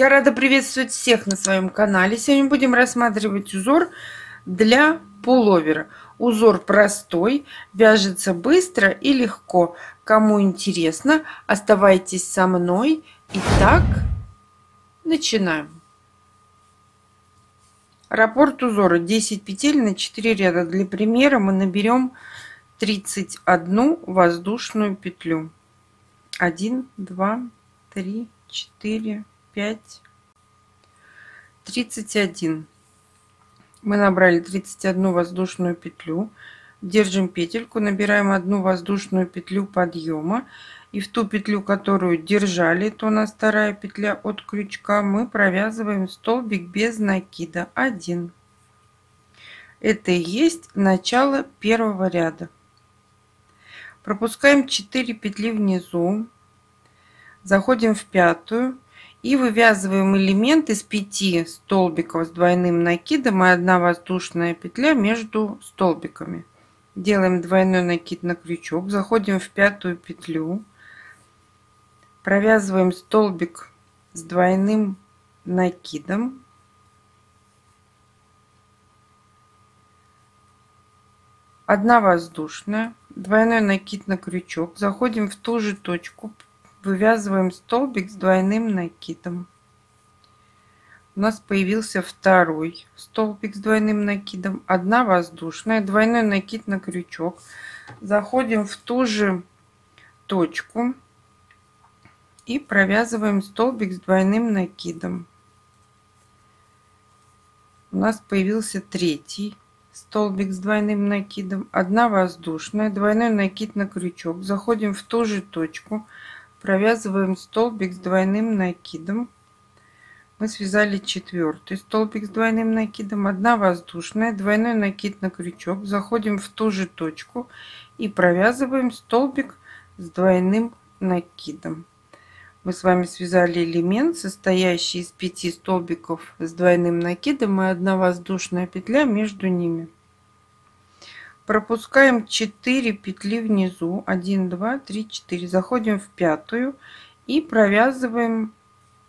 Я рада приветствовать всех на своем канале. Сегодня будем рассматривать узор для пуловера. Узор простой, вяжется быстро и легко. Кому интересно, оставайтесь со мной. Итак, начинаем. Раппорт узора 10 петель на 4 ряда. Для примера мы наберем 31 воздушную петлю. 1, 2, 3, 4, 5, 31. Мы набрали 31 воздушную петлю, держим петельку, набираем 1 воздушную петлю подъема, и в ту петлю, которую держали, это у нас вторая петля от крючка, мы провязываем столбик без накида 1. Это и есть начало первого ряда. Пропускаем 4 петли внизу, заходим в пятую и вывязываем элемент из 5 столбиков с двойным накидом и 1 воздушная петля между столбиками. Делаем двойной накид на крючок, заходим в пятую петлю, провязываем столбик с двойным накидом, одна воздушная, двойной накид на крючок, заходим в ту же точку, вывязываем столбик с двойным накидом. У нас появился второй столбик с двойным накидом, 1 воздушная, двойной накид на крючок, заходим в ту же точку и провязываем столбик с двойным накидом. У нас появился третий столбик с двойным накидом, 1 воздушная, двойной накид на крючок, заходим в ту же точку, провязываем столбик с двойным накидом. Мы связали 4 столбик с двойным накидом, 1 воздушная, двойной накид на крючок, заходим в ту же точку и провязываем столбик с двойным накидом. Мы с вами связали элемент, состоящий из 5 столбиков с двойным накидом и 1 воздушная петля между ними. Пропускаем 4 петли внизу, 1, 2, 3, 4, заходим в пятую и провязываем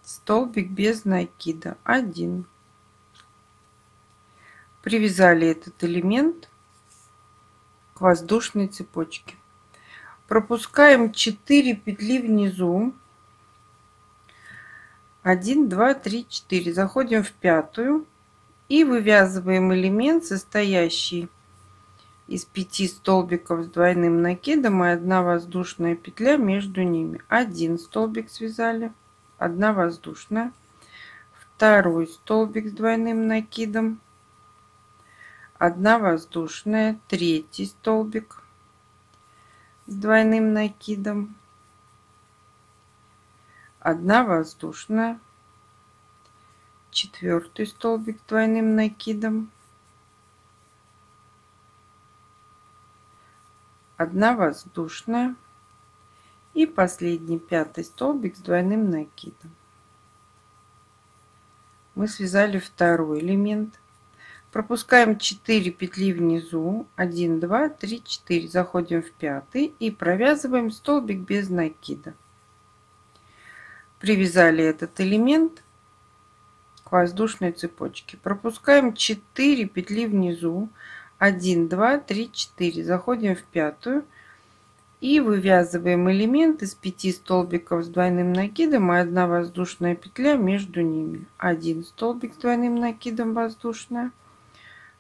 столбик без накида 1. Привязали этот элемент к воздушной цепочке. Пропускаем 4 петли внизу, 1, 2, 3, 4, заходим в пятую и вывязываем элемент, состоящий из 5 столбиков с двойным накидом и 1 воздушная петля между ними. 1 столбик связали, 1 воздушная, второй столбик с двойным накидом, 1 воздушная, третий столбик с двойным накидом, 1 воздушная, четвертый столбик с двойным накидом, 1 воздушная и последний 5 столбик с двойным накидом. Мы связали второй элемент. Пропускаем 4 петли внизу, 1, 2, 3, 4, заходим в пятый и провязываем столбик без накида. Привязали этот элемент к воздушной цепочке. Пропускаем 4 петли внизу, 1, 2, 3, 4, заходим в пятую и вывязываем элемент из 5 столбиков с двойным накидом и 1 воздушная петля между ними. 1 столбик с двойным накидом воздушная,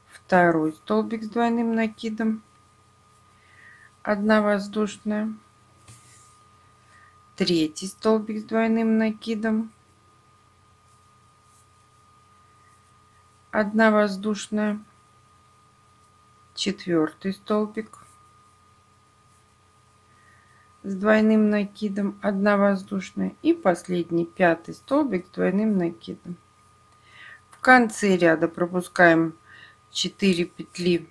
второй столбик с двойным накидом, 1 воздушная, третий столбик с двойным накидом, 1 воздушная, четвертый столбик с двойным накидом, 1 воздушная и последний 5 столбик с двойным накидом. В конце ряда пропускаем 4 петли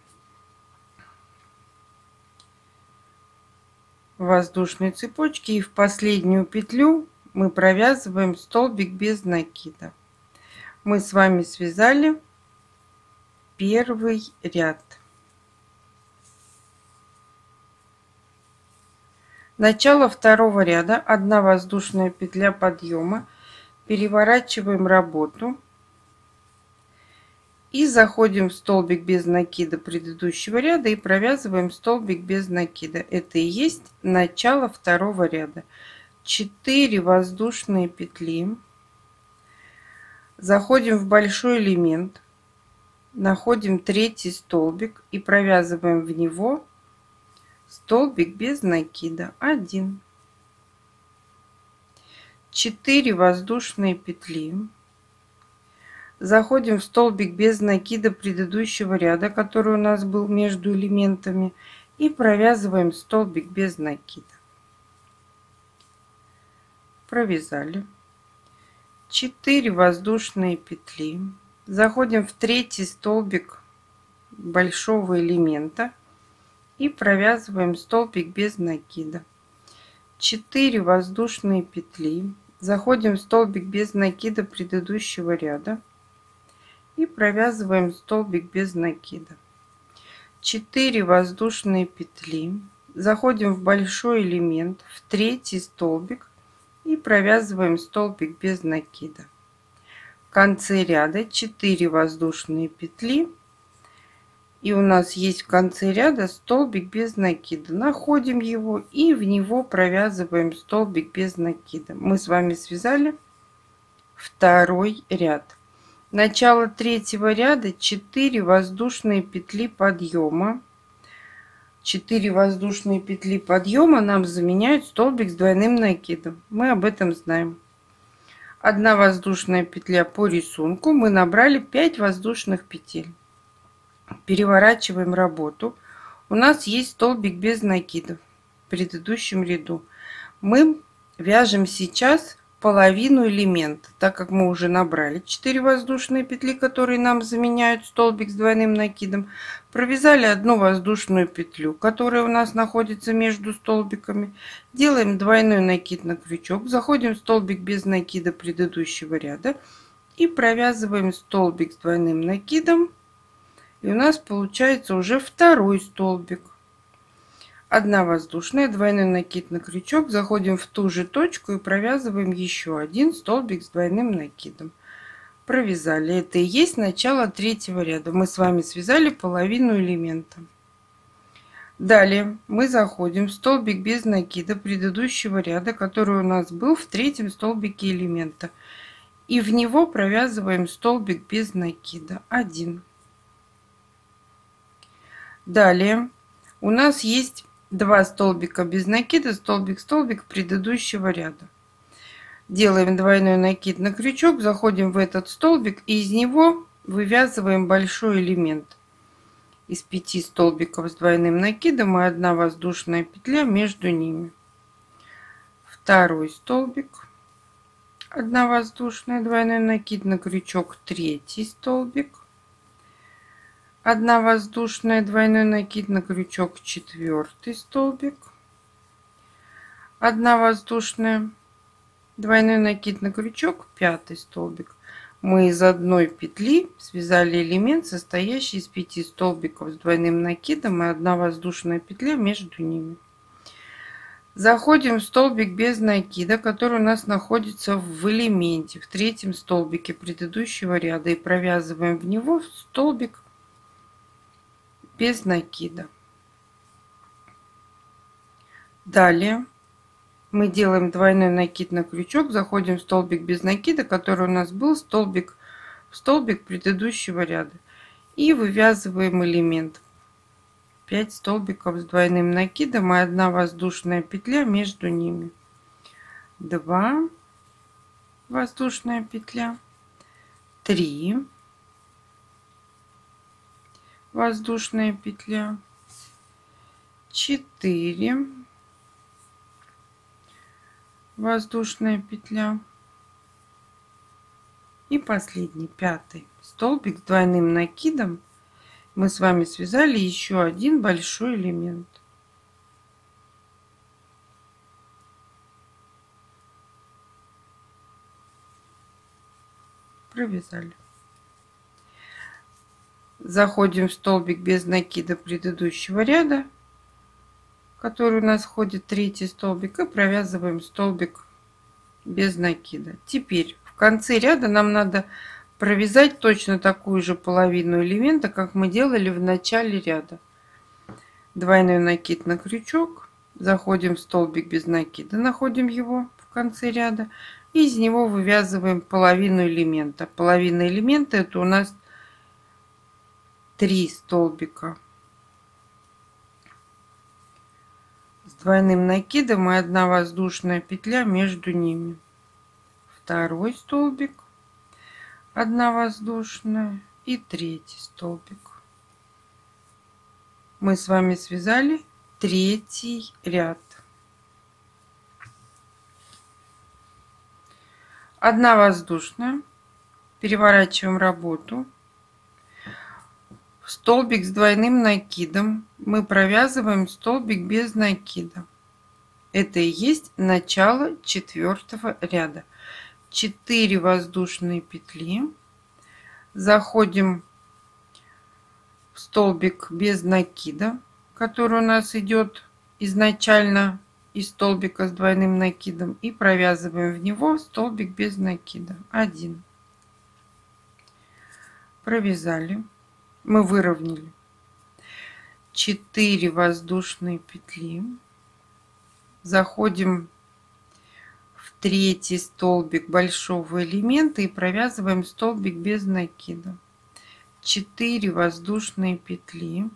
воздушной цепочки и в последнюю петлю мы провязываем столбик без накида. Мы с вами связали первый ряд. Начало второго ряда, 1 воздушная петля подъема, переворачиваем работу и заходим в столбик без накида предыдущего ряда и провязываем столбик без накида. Это и есть начало второго ряда. 4 воздушные петли. Заходим в большой элемент, находим третий столбик и провязываем в него столбик без накида. 1. 4 воздушные петли. Заходим в столбик без накида предыдущего ряда, который у нас был между элементами, и провязываем столбик без накида. Провязали. 4 воздушные петли. Заходим в третий столбик большого элемента и провязываем столбик без накида. 4 воздушные петли. Заходим в столбик без накида предыдущего ряда и провязываем столбик без накида. 4 воздушные петли. Заходим в большой элемент, в третий столбик и провязываем столбик без накида. В конце ряда 4 воздушные петли. И у нас есть в конце ряда столбик без накида. Находим его и в него провязываем столбик без накида. Мы с вами связали второй ряд. Начало третьего ряда 4 воздушные петли подъема. 4 воздушные петли подъема нам заменяют столбик с двойным накидом. Мы об этом знаем. 1 воздушная петля по рисунку. Мы набрали 5 воздушных петель. Переворачиваем работу. У нас есть столбик без накида в предыдущем ряду. Мы вяжем сейчас половину элемента, так как мы уже набрали 4 воздушные петли, которые нам заменяют столбик с двойным накидом. Провязали 1 воздушную петлю, которая у нас находится между столбиками. Делаем двойной накид на крючок, заходим в столбик без накида предыдущего ряда и провязываем столбик с двойным накидом. И у нас получается уже второй столбик. 1 воздушная, двойной накид на крючок, заходим в ту же точку и провязываем еще 1 столбик с двойным накидом. Провязали. Это и есть начало третьего ряда. Мы с вами связали половину элемента. Далее мы заходим в столбик без накида предыдущего ряда, который у нас был в третьем столбике элемента. И в него провязываем столбик без накида. 1. Далее у нас есть 2 столбика без накида, столбик предыдущего ряда. Делаем двойной накид на крючок, заходим в этот столбик и из него вывязываем большой элемент. Из 5 столбиков с двойным накидом и 1 воздушная петля между ними. Второй столбик, 1 воздушная, двойной накид на крючок, третий столбик. 1 воздушная, двойной накид на крючок, четвертый столбик. 1 воздушная, двойной накид на крючок, пятый столбик. Мы из одной петли связали элемент, состоящий из 5 столбиков с двойным накидом и 1 воздушная петля между ними. Заходим в столбик без накида, который у нас находится в элементе, в третьем столбике предыдущего ряда, и провязываем в него столбик без накида. Далее мы делаем двойной накид на крючок, заходим в столбик без накида, который у нас был в столбик предыдущего ряда, и вывязываем элемент. 5 столбиков с двойным накидом и 1 воздушная петля между ними. 2 воздушная петля, 3 воздушная петля, 4 воздушная петля и последний, 5 столбик с двойным накидом. Мы с вами связали еще 1 большой элемент. Провязали. Заходим в столбик без накида предыдущего ряда, который у нас входит третий столбик, и провязываем столбик без накида. Теперь в конце ряда нам надо провязать точно такую же половину элемента, как мы делали в начале ряда. Двойной накид на крючок, заходим в столбик без накида, находим его в конце ряда, и из него вывязываем половину элемента. Половина элемента — это у нас 3 столбика с двойным накидом и 1 воздушная петля между ними. Второй столбик, 1 воздушная и третий столбик. Мы с вами связали третий ряд. 1 воздушная, переворачиваем работу. В столбик с двойным накидом мы провязываем столбик без накида. Это и есть начало 4-го ряда. 4 воздушные петли, заходим в столбик без накида, который у нас идет изначально из столбика с двойным накидом, и провязываем в него столбик без накида. 1. Провязали, мы выровняли. 4 воздушные петли, заходим в третий столбик большого элемента и провязываем столбик без накида. 4 воздушные петли,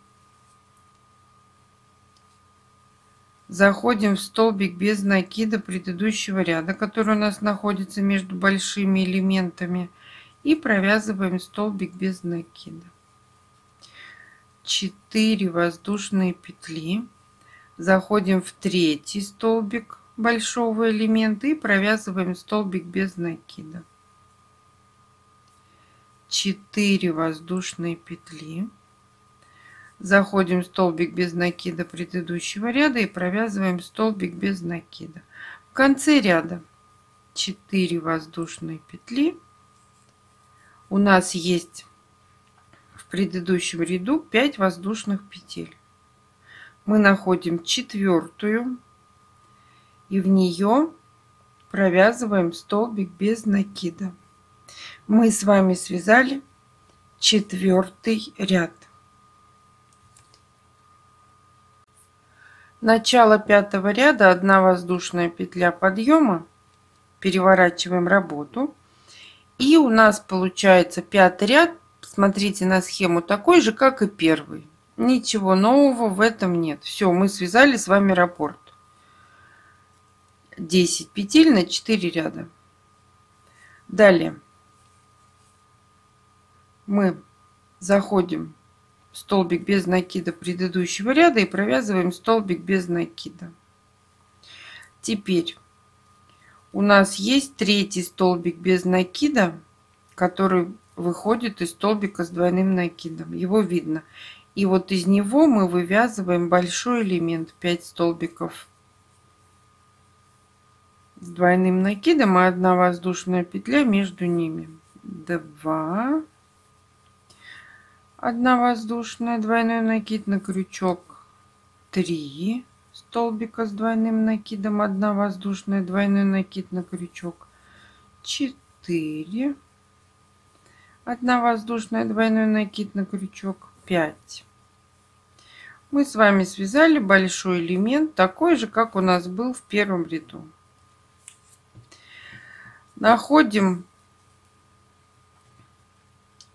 заходим в столбик без накида предыдущего ряда, который у нас находится между большими элементами, и провязываем столбик без накида. 4 воздушные петли, заходим в третий столбик большого элемента и провязываем столбик без накида. 4 воздушные петли, заходим в столбик без накида предыдущего ряда и провязываем столбик без накида. В конце ряда 4 воздушные петли. У нас есть в предыдущем ряду 5 воздушных петель. Мы находим 4-ю и в нее провязываем столбик без накида. Мы с вами связали 4-й ряд. Начало 5-го ряда, 1 воздушная петля подъема, переворачиваем работу, и у нас получается 5-й ряд. Смотрите на схему, такой же, как и 1-й. Ничего нового в этом нет. Все, мы связали с вами раппорт. 10 петель на 4 ряда. Далее мы заходим в столбик без накида предыдущего ряда и провязываем столбик без накида. Теперь у нас есть третий столбик без накида, который выходит из столбика с двойным накидом. Его видно. И вот из него мы вывязываем большой элемент, 5 столбиков с двойным накидом и 1 воздушная петля между ними. 2, 1 воздушная, двойной накид на крючок, 3 столбика с двойным накидом, 1 воздушная, двойной накид на крючок, 4, 1 воздушная, двойной накид на крючок, 5. Мы с вами связали большой элемент, такой же, как у нас был в 1-м ряду. Находим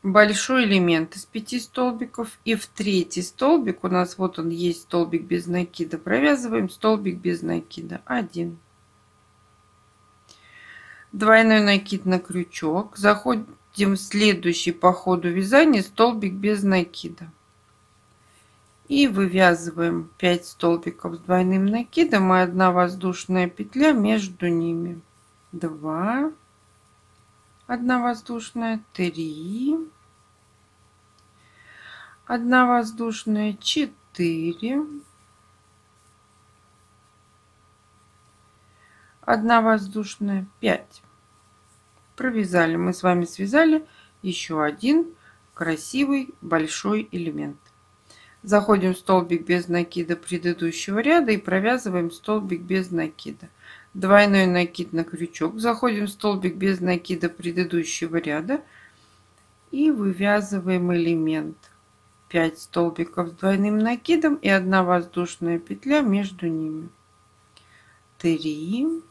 большой элемент из 5 столбиков, и в третий столбик, у нас вот он есть столбик без накида, провязываем столбик без накида, 1. Двойной накид на крючок, заходим в следующий по ходу вязания столбик без накида и вывязываем 5 столбиков с двойным накидом и 1 воздушная петля между ними. 2, 1 воздушная, 3, 1 воздушная, 4, 1 воздушная, 5. Провязали. Мы с вами связали еще один красивый большой элемент. Заходим в столбик без накида предыдущего ряда и провязываем столбик без накида. двойной накид на крючок, заходим в столбик без накида предыдущего ряда и вывязываем элемент. 5 столбиков с двойным накидом и 1 воздушная петля между ними. 3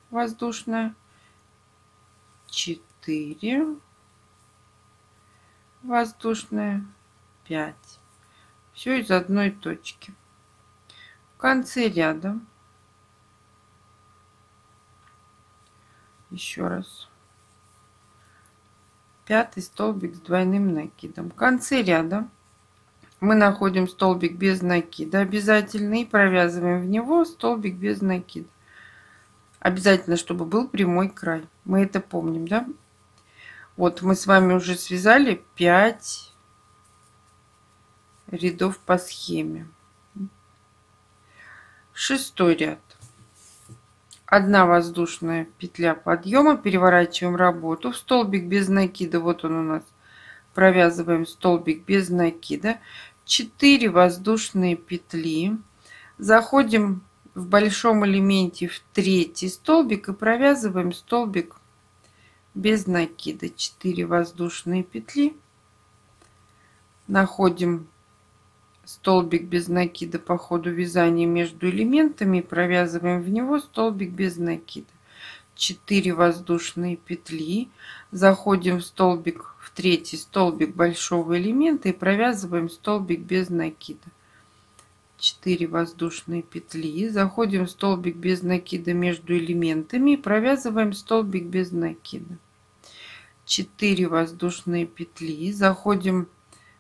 воздушная, 4 воздушная, 5. Все из одной точки. В конце ряда еще раз 5 столбик с двойным накидом. В конце ряда мы находим столбик без накида обязательно и провязываем в него столбик без накида. Обязательно, чтобы был прямой край. Мы это помним, да? Вот мы с вами уже связали 5 рядов по схеме. 6-й ряд. 1 воздушная петля подъема, переворачиваем работу в столбик без накида. Вот он у нас. Провязываем столбик без накида. 4 воздушные петли. Заходим в большом элементе в 3-й столбик и провязываем столбик без накида. 4 воздушные петли. Находим столбик без накида по ходу вязания между элементами и провязываем в него столбик без накида. 4 воздушные петли. Заходим в столбик, в 3-й столбик большого элемента и провязываем столбик без накида. 4 воздушные петли. Заходим в столбик без накида между элементами и провязываем столбик без накида. 4 воздушные петли. Заходим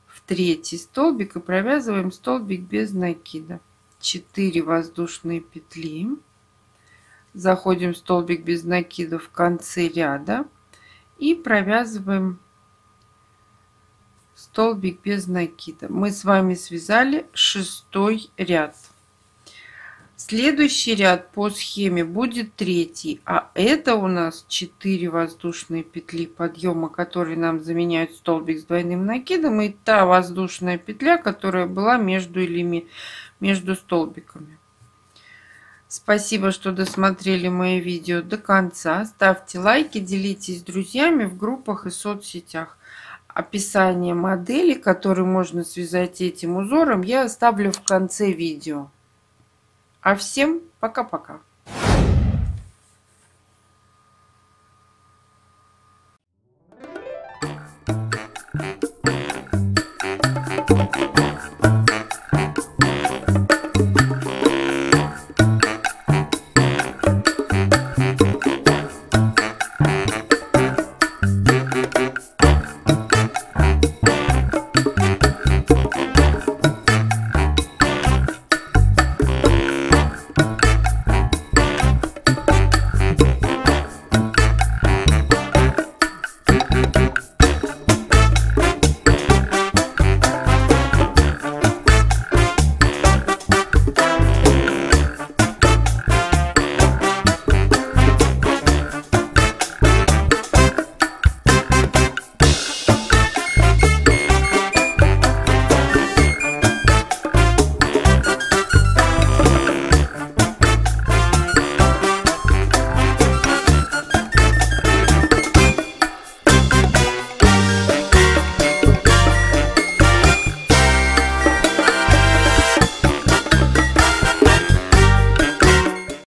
в 3-й столбик и провязываем столбик без накида. 4 воздушные петли. Заходим в столбик без накида в конце ряда и провязываем столбик без накида. Мы с вами связали 6-й ряд. Следующий ряд по схеме будет 3-й, а это у нас 4 воздушные петли подъема, которые нам заменяют столбик с двойным накидом, и та воздушная петля, которая была между столбиками. Спасибо, что досмотрели мои видео до конца. Ставьте лайки, делитесь с друзьями в группах и соцсетях. Описание модели, которую можно связать этим узором, я оставлю в конце видео. А всем пока-пока.